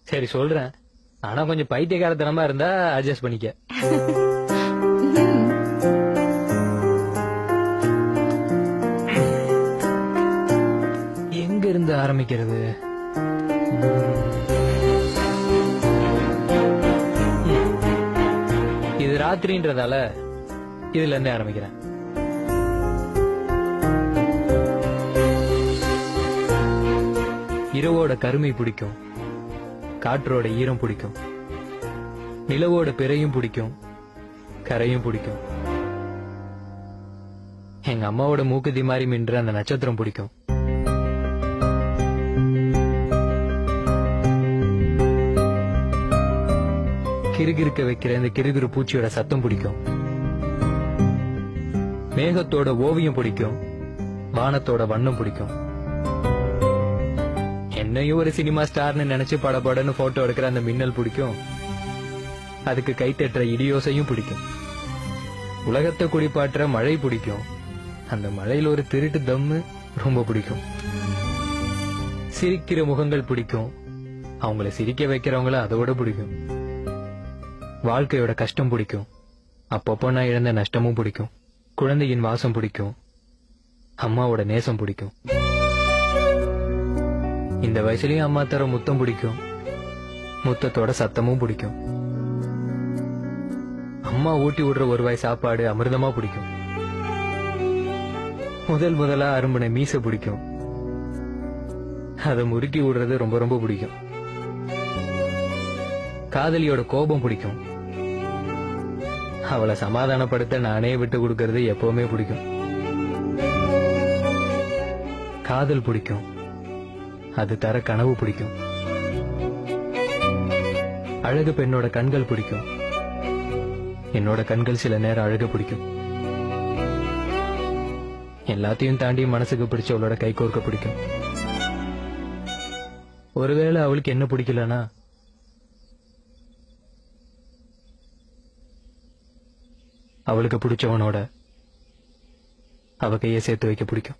சரி சொல்றேன், ஆனா கொஞ்சம் பைத்தியக்காரத்தனமா இருந்தா அட்ஜஸ்ட் பண்ணிக்க. எங்க இருந்து ஆரம்பிக்கிறது? இது ராத்திரின்றதால இதுல இருந்து ஆரம்பிக்கிறேன். இரவோட கருமை பிடிக்கும், காற்றோட ஈரம் பிடிக்கும், நிலவோட பிறையும் பிடிக்கும், கரையும் பிடிக்கும். எங்க அம்மாவோட மூக்குத்தி மாதிரி மின்ற அந்த நட்சத்திரம் பிடிக்கும். கிறுகிறுக்க வைக்கிற இந்த கிறுகிறு பூச்சியோட சத்தம் பிடிக்கும். மேகத்தோட ஓவியம் பிடிக்கும், வானத்தோட வண்ணம் பிடிக்கும். என்னையும் ஒரு சினிமா ஸ்டார்னு நினைச்சு படபடன்னு போட்டோ எடுக்கிற அந்த மின்னல் பிடிக்கும். அதுக்கு கை தட்டுற இடியோசையும் பிடிக்கும். உலகத்தை குடிப்பாற்ற மழை பிடிக்கும். அந்த மழையில ஒரு திருட்டு தம்மு ரொம்ப பிடிக்கும். சிரிக்கிற முகங்கள் பிடிக்கும். அவங்கள சிரிக்க வைக்கிறவங்கள அதோட பிடிக்கும். வாழ்க்கையோட கஷ்டம் பிடிக்கும். அப்பப்போ நான் இழந்த நஷ்டமும் பிடிக்கும். குழந்தையின் வாசம் பிடிக்கும். அம்மாவோட நேசம் பிடிக்கும். இந்த வயசுலயும் அம்மா தர முத்தம் பிடிக்கும். முத்தத்தோட சத்தமும் பிடிக்கும். அம்மா ஊட்டி விடுற ஒரு வாய் சாப்பாடு அமிர்தமா பிடிக்கும். முதலா அரும்புன மீச பிடிக்கும். அதை முறுக்கி விடுறது ரொம்ப ரொம்ப பிடிக்கும். காதலியோட கோபம் பிடிக்கும். அவளை சமாதானப்படுத்த நானே விட்டு கொடுக்கறது எப்பவுமே பிடிக்கும். காதல் பிடிக்கும். அது தர கனவு பிடிக்கும். அழகு பெண்ணோட கண்கள் பிடிக்கும். என்னோட கண்கள் சில நேரம் அழகு பிடிக்கும். எல்லாத்தையும் தாண்டி மனசுக்கு பிடிச்சவளோட கை கோர்க்க பிடிக்கும். ஒருவேளை அவளுக்கு என்ன பிடிக்கலனா அவளுக்கு பிடிச்சவனோட அவ கையை சேர்த்து வைக்க பிடிக்கும்.